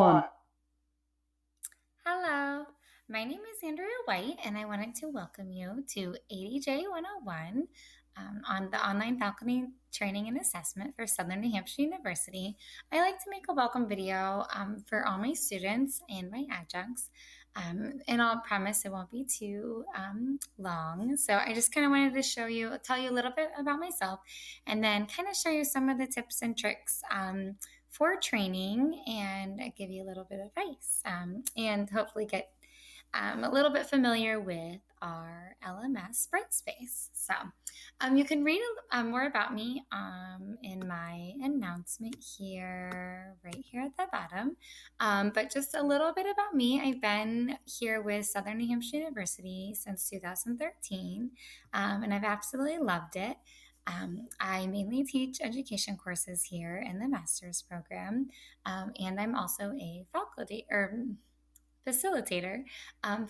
On. Hello, my name is Andrea White, and I wanted to welcome you to ADJ 101 on the online faculty training and assessment for Southern New Hampshire University. I like to make a welcome video for all my students and my adjuncts, and I'll promise it won't be too long. So I just kind of wanted to tell you a little bit about myself, and then kind of show you some of the tips and tricks for training and give you a little bit of advice and hopefully get a little bit familiar with our LMS Brightspace. So you can read more about me in my announcement here, right here at the bottom. But just a little bit about me. I've been here with Southern New Hampshire University since 2013, and I've absolutely loved it. I mainly teach education courses here in the master's program, and I'm also a faculty or facilitator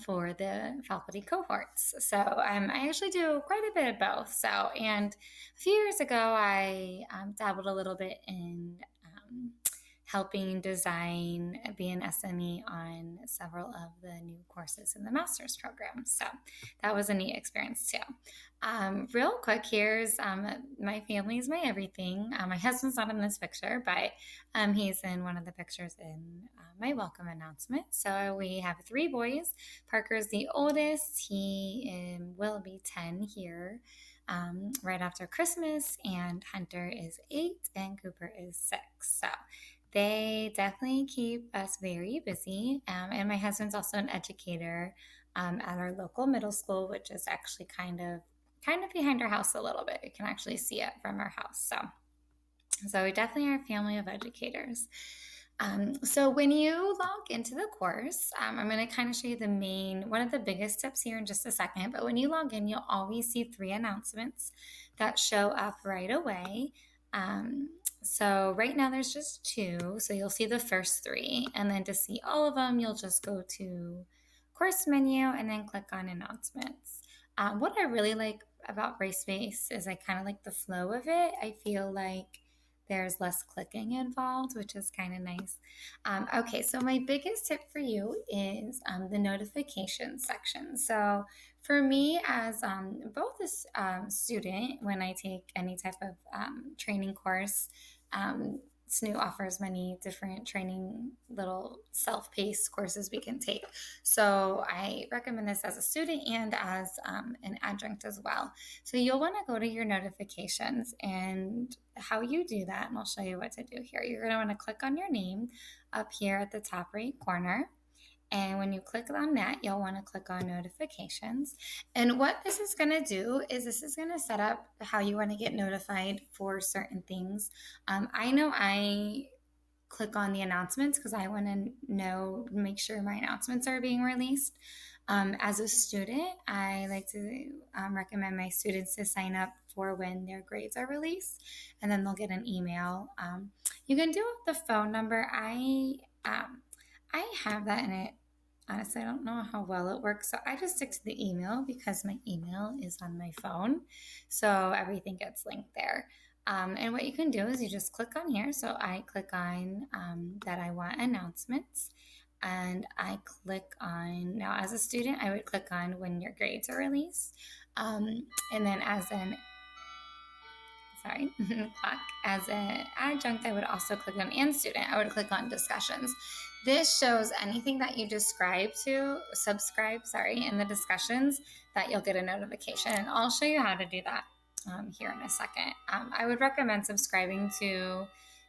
for the faculty cohorts. So I actually do quite a bit of both. So, and a few years ago, I dabbled a little bit in helping design, be an SME on several of the new courses in the master's program. So that was a neat experience too. Real quick, here's my family's my everything. My husband's not in this picture, but he's in one of the pictures in my welcome announcement. So we have three boys. Parker's the oldest. He will be 10 here right after Christmas, and Hunter is 8, and Cooper is 6. So they definitely keep us very busy. And my husband's also an educator at our local middle school, which is actually kind of behind our house a little bit. You can actually see it from our house. So we definitely are a family of educators. So when you log into the course, I'm going to kind of show you one of the biggest tips here in just a second. But when you log in, you'll always see 3 announcements that show up right away. So right now there's just 2. So you'll see the first 3. And then to see all of them, you'll just go to course menu and then click on announcements. What I really like about Bracebase is I kind of like the flow of it. I feel like there's less clicking involved, which is kind of nice. Okay, so my biggest tip for you is the notification section. So for me, as both a student, when I take any type of training course, SNU offers many different training, little self-paced courses we can take. So I recommend this as a student and as an adjunct as well. So you'll want to go to your notifications, and how you do that, and I'll show you what to do here. You're going to want to click on your name up here at the top right corner. And when you click on that, you'll want to click on notifications. And what this is going to do is this is going to set up how you want to get notified for certain things. I know I click on the announcements because I want to make sure my announcements are being released. As a student, I like to recommend my students to sign up for when their grades are released, and then they'll get an email. You can do it with the phone number. I have that in it. Honestly, I don't know how well it works. So I just stick to the email because my email is on my phone. So everything gets linked there. And what you can do is you just click on here. So I click on that I want announcements. And I click on, now as a student, I would click on when your grades are released. And then clock. As an adjunct, I would also click on and student. I would click on discussions. This shows anything that you subscribe, in the discussions, that you'll get a notification. And I'll show you how to do that here in a second. I would recommend subscribing to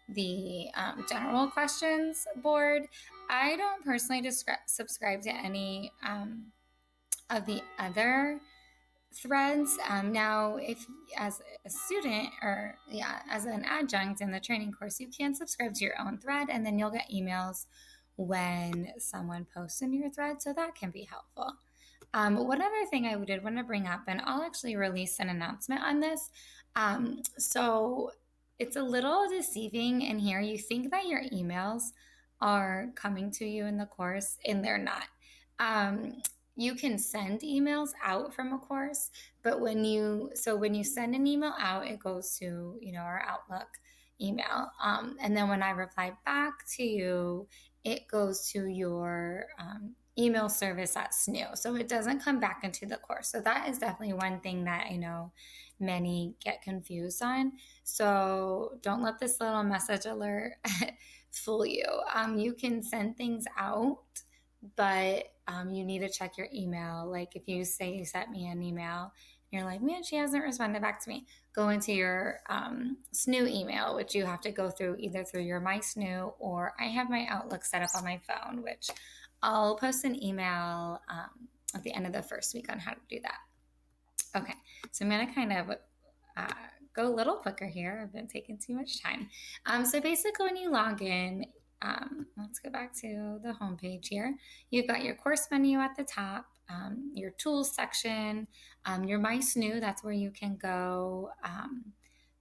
the general questions board. I don't personally subscribe to any of the other threads. Now, if as a student as an adjunct in the training course, you can subscribe to your own thread, and then you'll get emails when someone posts in your thread. So that can be helpful. One other thing I did want to bring up, and I'll actually release an announcement on this. So it's a little deceiving in here. You think that your emails are coming to you in the course, and they're not. You can send emails out from a course, but when you send an email out, it goes to our Outlook email, and then when I reply back to you, it goes to your email service at SNU. So it doesn't come back into the course. So that is definitely one thing that I know many get confused on. So don't let this little message alert fool you. You can send things out, but you need to check your email. Like if you say you sent me an email, you're like, man, she hasn't responded back to me. Go into your SNU email, which you have to go through either through your My SNU, or I have my Outlook set up on my phone, which I'll post an email at the end of the first week on how to do that. Okay, so I'm going to kind of uh, go a little quicker here. I've been taking too much time. So basically, when you log in, let's go back to the home page here. You've got your course menu at the top, your tools section, your My SNU, that's where you can go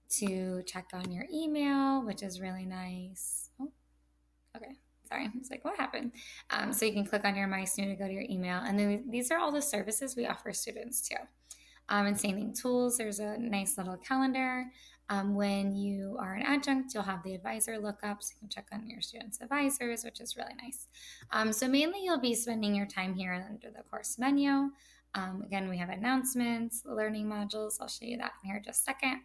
to check on your email, which is really nice. Oh, okay. Sorry, I was like, what happened? So you can click on your My SNU to go to your email. And then these are all the services we offer students too. And same thing, tools, there's a nice little calendar. When you are an adjunct, you'll have the advisor lookup, so you can check on your students' advisors, which is really nice. So mainly you'll be spending your time here under the course menu. Again, we have announcements, learning modules. I'll show you that in here in just a second.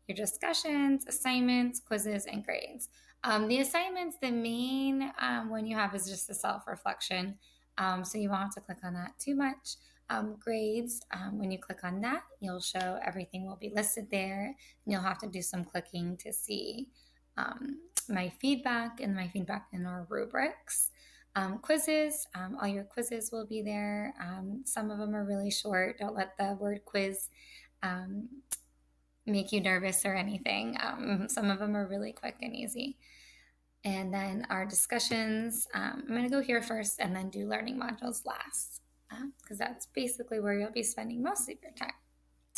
Your discussions, assignments, quizzes, and grades. The assignments, the main one you have is just the self-reflection. So you won't have to click on that too much. Grades, when you click on that, you'll show everything will be listed there. And you'll have to do some clicking to see my feedback in our rubrics. Quizzes, all your quizzes will be there. Some of them are really short. Don't let the word quiz make you nervous or anything. Some of them are really quick and easy. And then our discussions, I'm going to go here first and then do learning modules last, because that's basically where you'll be spending most of your time.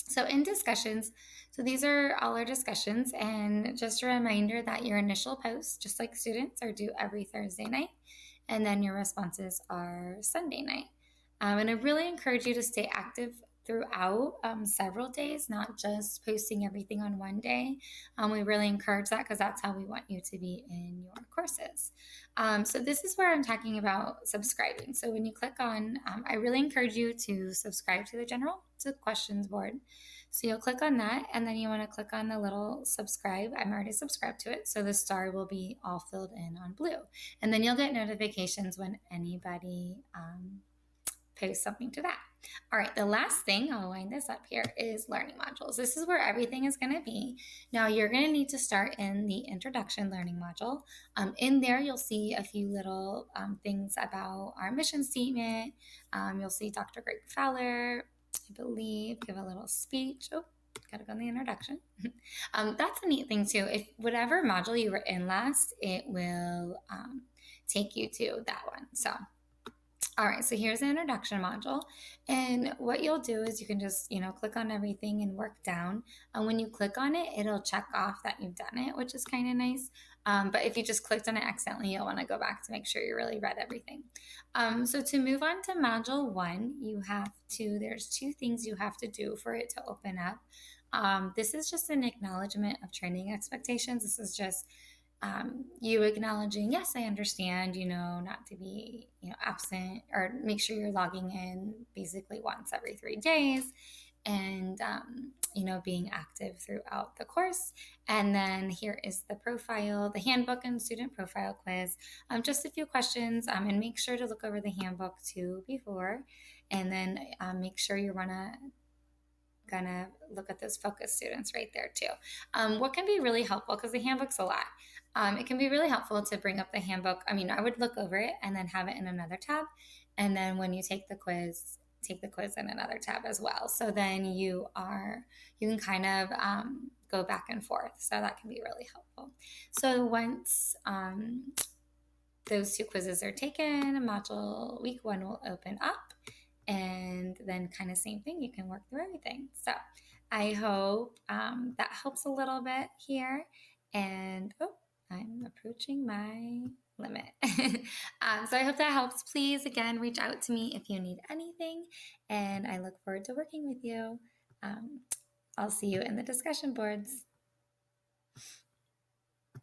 So in discussions, so these are all our discussions, and just a reminder that your initial posts, just like students, are due every Thursday night, and then your responses are Sunday night. And I really encourage you to stay active throughout several days, not just posting everything on one day. We really encourage that because that's how we want you to be in your courses. So this is where I'm talking about subscribing. So when you click on, I really encourage you to subscribe to the general questions board. So you'll click on that, and then you want to click on the little subscribe. I'm already subscribed to it, so the star will be all filled in on blue. And then you'll get notifications when anybody posts something to that. All right, the last thing, I'll wind this up here, is learning modules. This is where everything is going to be. Now, you're going to need to start in the introduction learning module. In there, you'll see a few little things about our mission statement. You'll see Dr. Greg Fowler, I believe, give a little speech. Oh, gotta go in the introduction. That's a neat thing too. If whatever module you were in last, it will take you to that one. So all right, so here's the introduction module. And what you'll do is you can just, click on everything and work down. And when you click on it, it'll check off that you've done it, which is kind of nice. But if you just clicked on it accidentally, you'll want to go back to make sure you really read everything. So to move on to module 1, there's 2 things you have to do for it to open up. This is just an acknowledgement of training expectations. This is just you acknowledging, yes, I understand, not to be, absent, or make sure you're logging in basically once every 3 days, and, being active throughout the course. And then here is the profile, the handbook and student profile quiz. Just a few questions, and make sure to look over the handbook too before, and then make sure you're gonna look at those focus students right there too. What can be really helpful, because the handbook's a lot. It can be really helpful to bring up the handbook. I would look over it and then have it in another tab. And then when you take the quiz in another tab as well. So then you can kind of go back and forth. So that can be really helpful. So once those 2 quizzes are taken, module week 1 will open up. And then kind of same thing, you can work through everything. So I hope that helps a little bit here. And I'm approaching my limit. So I hope that helps. Please, again, reach out to me if you need anything. And I look forward to working with you. I'll see you in the discussion boards.